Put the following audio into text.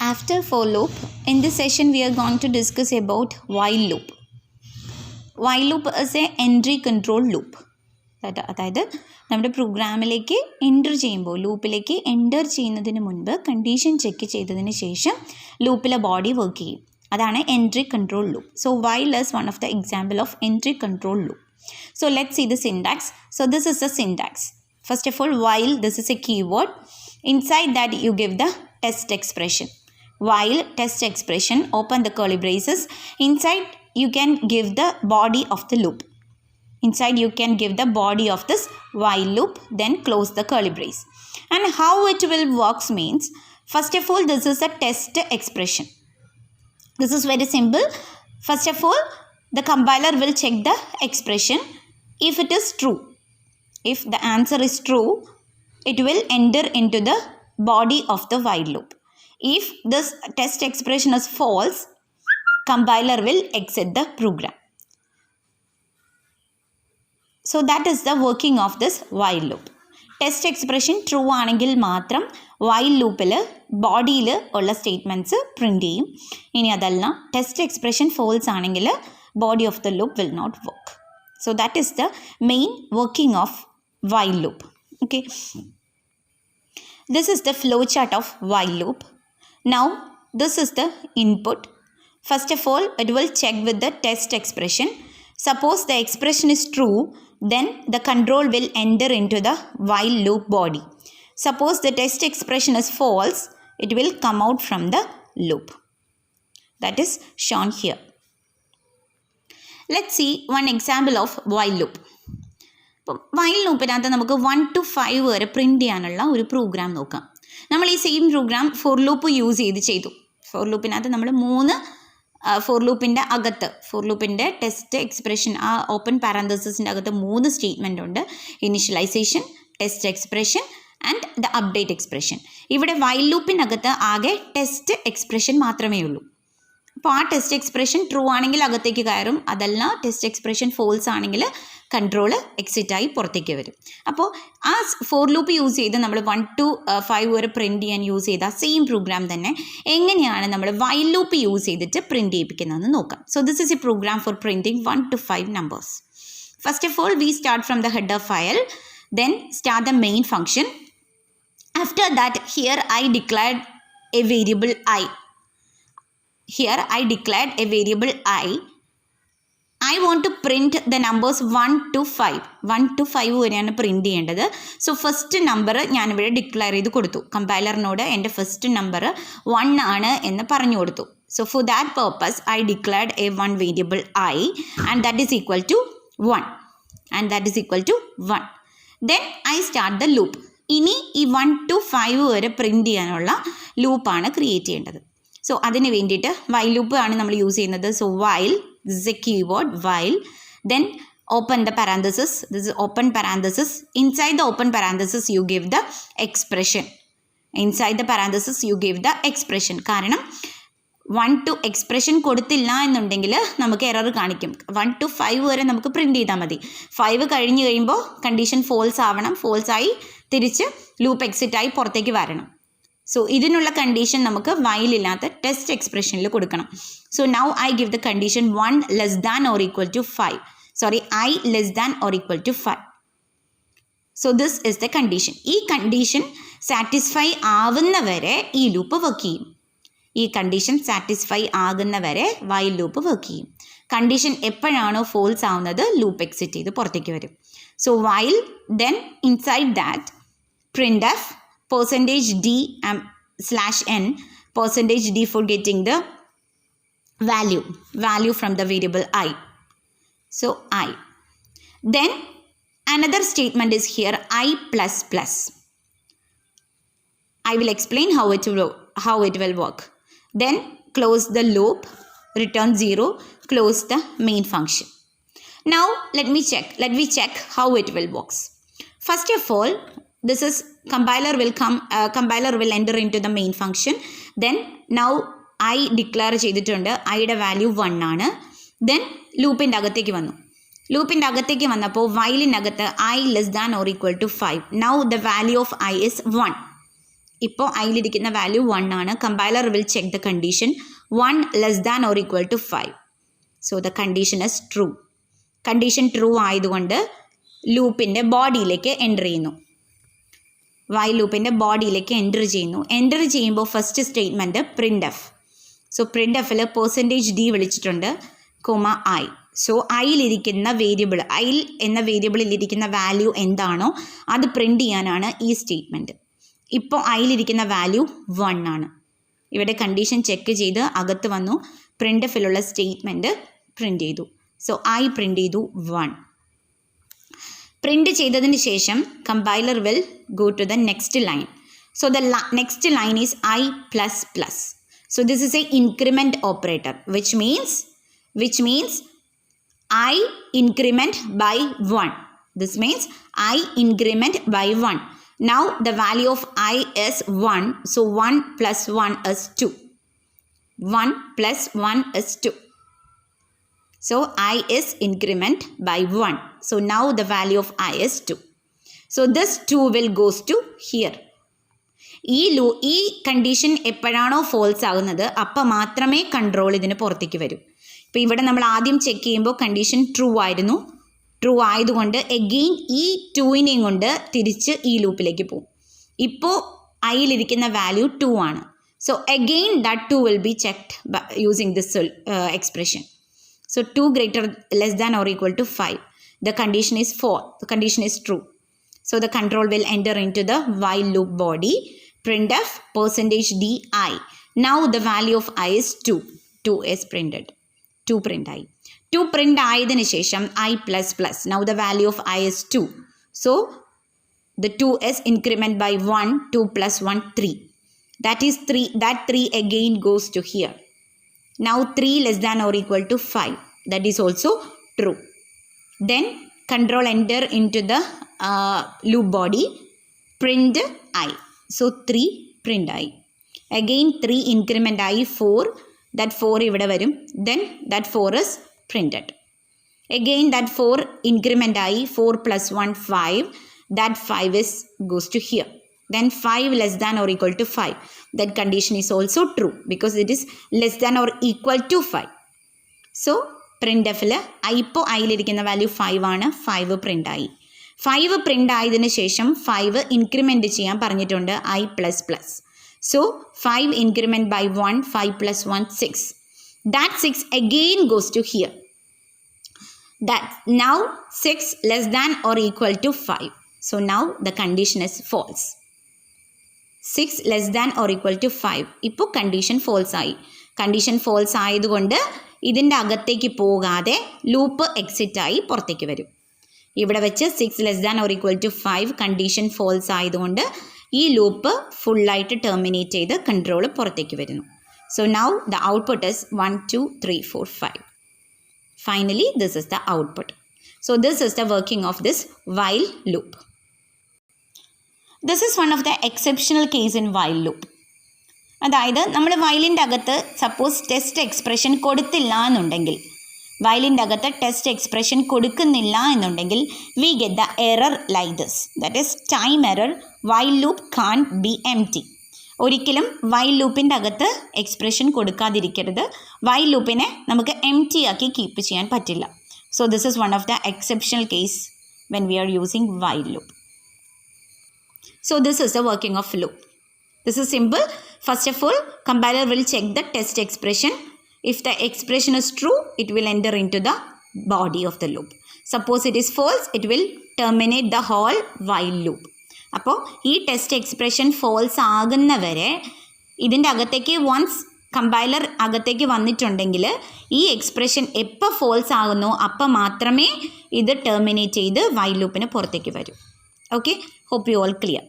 After for loop, in this session we are going to discuss about while loop. While loop is a entry control loop. അതായത് നമ്മുടെ പ്രോഗ്രാമിലേക്ക് enter ചെയ്യുമ്പോൾ ലൂപ്പിലേക്ക് enter ചെയ്യുന്നതിന് മുൻപ് condition check ചെയ്തതിന് ശേഷം ലൂപ്പിലെ body work ചെയ്യും. അതാണ് entry control loop. So while is one of the example of entry control loop. So let's see the syntax. So this is the syntax. First of all, while, this is a keyword. Inside that you give the test expression. While test expression, open the curly braces. Inside you can give the body of the loop. Inside you can give the body of this while loop, then close the curly brace. And how it will works means, first of all, this is a test expression. This is very simple. First of all, the compiler will check the expression. If it is true, if the answer is true, it will enter into the body of the while loop. If this test expression is false, compiler will exit the program. So that is the working of this while loop. Test expression true ആണെങ്കിൽ മാത്രം while loopil ബോഡിയിൽ ഉള്ള statements print ചെയ്യും. ഇനി അതല്ല, test expression false ആണെങ്കിൽ body of the loop will not work. So that is the main working of while loop. Okay. This is the flow chart of while loop. Now this is the input. First of all, it will check with the test expression. Suppose the expression is true, then the control will enter into the while loop body. Suppose the test expression is false, it will come out from the loop. That is shown here. Let's see one example of while loop. while loopinathu നമുക്ക് 1 to 5 വരെ print ചെയ്യാനുള്ള ഒരു programme നോക്കാം. നമ്മൾ ഈ same program for loop use ചെയ്തു. For ലൂപ്പിനകത്ത് നമ്മൾ 3 ഫോർ ലൂപ്പിൻ്റെ അകത്ത്, ഫോർ ലൂപ്പിൻ്റെ ടെസ്റ്റ് എക്സ്പ്രഷൻ, ആ ഓപ്പൺ പാരാന്തസിൻ്റെ അകത്ത് 3 സ്റ്റേറ്റ്മെൻ്റ് ഉണ്ട്. Initialization, test expression and the update expression. ഇവിടെ വൈൽ ലൂപ്പിനകത്ത് ആകെ ടെസ്റ്റ് എക്സ്പ്രഷൻ മാത്രമേ ഉള്ളൂ. അപ്പോൾ ആ ടെസ്റ്റ് എക്സ്പ്രഷൻ ട്രൂ ആണെങ്കിൽ അകത്തേക്ക് കയറും, അതല്ല ടെസ്റ്റ് എക്സ്പ്രഷൻ ഫോൾസ് ആണെങ്കിൽ കൺട്രോൾ എക്സിറ്റായി പുറത്തേക്ക് വരും. അപ്പോൾ ആ ഫോർ ലൂപ്പ് യൂസ് ചെയ്ത് നമ്മൾ 1 to 5 വരെ പ്രിൻറ്റ് ചെയ്യാൻ യൂസ് ചെയ്ത സെയിം പ്രോഗ്രാം തന്നെ എങ്ങനെയാണ് നമ്മൾ വൈൽ ലൂപ്പ് യൂസ് ചെയ്തിട്ട് പ്രിൻറ്റ് ചെയ്യിപ്പിക്കുന്നതെന്ന് നോക്കാം. So this is a program for printing 1 to 5 numbers. First of all, we start from the header file, then start the main function. After that, here I declared a variable I. Here I declared a variable I want to print the numbers 1 to 5. 1 to 5 വരെയാണ് print ചെയ്യേണ്ടത്. So first number ഞാനിവിടെ declare ചെയ്ത് കൊടുത്തു. കമ്പൈലറിനോട് എൻ്റെ first number 1 ആണ് എന്ന് പറഞ്ഞു കൊടുത്തു. So for that purpose I declared a 1 variable I and that is equal to 1. And that is equal to 1. Then I start the loop. ഇനി ഈ 1 to 5 വരെ പ്രിൻറ്റ് ചെയ്യാനുള്ള ലൂപ്പാണ് ക്രിയേറ്റ് ചെയ്യേണ്ടത്. സോ അതിന് വേണ്ടിയിട്ട് വൈൽ ലൂപ്പ് ആണ് നമ്മൾ യൂസ് ചെയ്യുന്നത്. So while, this is a keyword while, then open the parenthesis. This is open parenthesis. Inside the open parenthesis you give the expression. Inside the parenthesis you give the expression. കാരണം 1 to expression കൊടുത്തില്ല എന്നുണ്ടെങ്കിൽ നമുക്ക് error കാണിക്കും. 1 to 5 വരെ നമുക്ക് print ചെയ്താൽ മതി. 5 കഴിഞ്ഞ് കഴിയുമ്പോൾ കണ്ടീഷൻ ഫോൾസ് ആവണം. ഫോൾസ് ആയി തിരിച്ച് ലൂപ്പ് എക്സിറ്റ് ആയി പുറത്തേക്ക് വരണം. സോ ഇതിനുള്ള കണ്ടീഷൻ നമുക്ക് വൈലില്ലാത്ത ടെസ്റ്റ് എക്സ്പ്രഷനിൽ കൊടുക്കണം. So now I give the condition 1 less than or equal to 5. Sorry, I less than or equal to 5. So this is the condition. ഈ കണ്ടീഷൻ സാറ്റിസ്ഫൈ ആവുന്നവരെ ഈ ലൂപ്പ് വർക്ക് ചെയ്യും. ഈ കണ്ടീഷൻ സാറ്റിസ്ഫൈ ആകുന്നവരെ while loop work ചെയ്യും. Condition എപ്പോഴാണോ false ആവുന്നത് loop exit ചെയ്ത് പുറത്തേക്ക് വരും. So while, then inside that printf %d /n, %d for getting the value from the variable I. So I. Then another statement is here I plus plus. I will explain how it will work. Then close the loop, return 0, close the main function. Now let me check how it will works. First of all, this is compiler will enter into the main function. Then now I declare ചെയ്തിട്ടുണ്ട്. ഐയുടെ value 1 ആണ്. Then ലൂപ്പിൻ്റെ അകത്തേക്ക് വന്നു. ലൂപ്പിൻ്റെ അകത്തേക്ക് വന്നപ്പോൾ വൈലിനകത്ത് I less than or equal to 5. Now the value of I is 1. ഇപ്പോൾ അതിലിരിക്കുന്ന വാല്യൂ 1 ആണ്. Compiler will check the condition 1 less than or equal to 5. So the condition is true. Condition true ആയതുകൊണ്ട് ലൂപ്പിൻ്റെ ബോഡിയിലേക്ക് എൻ്റർ ചെയ്യുന്നു. While ലൂപ്പിൻ്റെ ബോഡിയിലേക്ക് enter ചെയ്യുന്നു. എൻ്റർ ചെയ്യുമ്പോൾ first statement print f. So print എഫിൽ %d വിളിച്ചിട്ടുണ്ട്, i. സോ ഐയിലിരിക്കുന്ന വേരിയബിൾ, ഐൽ എന്ന വേരിയബിളിലിരിക്കുന്ന വാല്യൂ എന്താണോ അത് പ്രിൻ്റ് ചെയ്യാനാണ് ഈ സ്റ്റേറ്റ്മെൻറ്റ്. ഇപ്പോൾ ഐയിലിരിക്കുന്ന വാല്യൂ 1 ആണ്. ഇവിടെ കണ്ടീഷൻ ചെക്ക് ചെയ്ത് അകത്ത് വന്നു, പ്രിൻ്റ് എഫിലുള്ള സ്റ്റേറ്റ്മെൻറ്റ് പ്രിൻ്റ് ചെയ്തു. സോ ഐ പ്രിൻ്റ് ചെയ്തു 1. പ്രിൻ്റ് ചെയ്തതിന് ശേഷം compiler will go to the next line. So the next line is i plus plus. So this is a increment operator which means I increment by 1. This means I increment by 1. Now the value of I is 1. So 1 plus 1 is 2. 1 plus 1 is 2. So I is increment by 1. So now the value of I is 2. So this 2 will goes to here. ഈ condition എപ്പോഴാണോ false ആകുന്നത് അപ്പം മാത്രമേ control ഇതിന് പുറത്തേക്ക് വരൂ. ഇപ്പോൾ ഇവിടെ നമ്മൾ ആദ്യം ചെക്ക് ചെയ്യുമ്പോൾ കണ്ടീഷൻ ട്രൂ ആയിരുന്നു. ട്രൂ ആയതുകൊണ്ട് എഗെയിൻ ഈ 2നെയും കൊണ്ട് തിരിച്ച് ഈ ലൂപ്പിലേക്ക് പോകും. ഇപ്പോൾ ഐയിലിരിക്കുന്ന വാല്യൂ 2 ആണ്. So again that 2 will be checked using this expression. So 2 greater less than or equal to 5. The condition is false. The condition is true. So the control will enter into the while loop body. Printf %d I. Now the value of I is 2. 2 is printed. 2 print I. 2 print ആയതിനു ശേഷം I plus plus. Now the value of I is 2. So the 2 is increment by 1. 2 plus 1 3. That is 3. That 3 again goes to here. Now 3 less than or equal to 5. That is also true. Then control enter into the loop body. Print I. So 3 print I. Again 3 increment I 4. That 4 ഇവിടെ വരും. Then that 4 is printed. Again that 4 increment I 4 plus 1 5. That 5 is goes to here. Then 5 less than or equal to 5. That condition is also true because it is less than or equal to 5. So printfൽ ഇപ്പോൾ ഐയിലിരിക്കുന്ന value 5 ആണ്. 5 print ആയി. 5 print ആയതിനു ശേഷം 5 increment ചെയ്യാൻ പറഞ്ഞിട്ടുണ്ട് I plus plus. So 5 increment by 1, 5 plus 1, 6. That 6 again goes to here. That now 6 less than or equal to 5. So now the condition is false. 6 less than or equal to 5. ഇപ്പോൾ condition false ആയി. Condition false ആയതുകൊണ്ട് ഇതിൻ്റെ അകത്തേക്ക് പോകാതെ loop exit ആയി പുറത്തേക്ക് വരും. ഇവിടെ വെച്ച് 6 less than or equal to 5 condition false ആയതുകൊണ്ട് ഈ ലൂപ്പ് ഫുള്ളായിട്ട് ടെർമിനേറ്റ് ചെയ്ത് കൺട്രോൾ പുറത്തേക്ക് വരുന്നു. So now the output is 1 2 3 4 5. Finally this is the output. So this is the working of this while loop. This is one of the exceptional case in while loop. അതായത് നമ്മൾ വൈലിൻ്റെ അകത്ത് suppose test expression കൊടുത്തില്ല എന്നുണ്ടെങ്കിൽ, വൈലിൻ്റെ അകത്ത് test expression കൊടുക്കുന്നില്ല എന്നുണ്ടെങ്കിൽ we get the error like this. That is time error. While loop can't B empty. ഒരിക്കലും while ലൂപ്പിൻ്റെ അകത്ത് എക്സ്പ്രഷൻ കൊടുക്കാതിരിക്കരുത്. വൈൽ ലൂപ്പിനെ നമുക്ക് എംപ്റ്റി ആക്കി കീപ്പ് ചെയ്യാൻ പറ്റില്ല. So this is one of the exceptional case when we are using while loop. So this is the working of loop. This is simple. First of all, compiler will check the test expression. If the expression is true, it will enter into the body of the loop. Suppose it is false, it will terminate the whole while loop. അപ്പോൾ ഈ test expression false ആകുന്നവരെ ഇതിൻ്റെ അകത്തേക്ക് once compiler അകത്തേക്ക് വന്നിട്ടുണ്ടെങ്കിൽ ഈ expression എപ്പോൾ false ആകുന്നോ അപ്പോൾ മാത്രമേ ഇത് ടെർമിനേറ്റ് ചെയ്ത് വൈൽ ലൂപ്പിന് പുറത്തേക്ക് വരൂ. Okay, hope you all clear.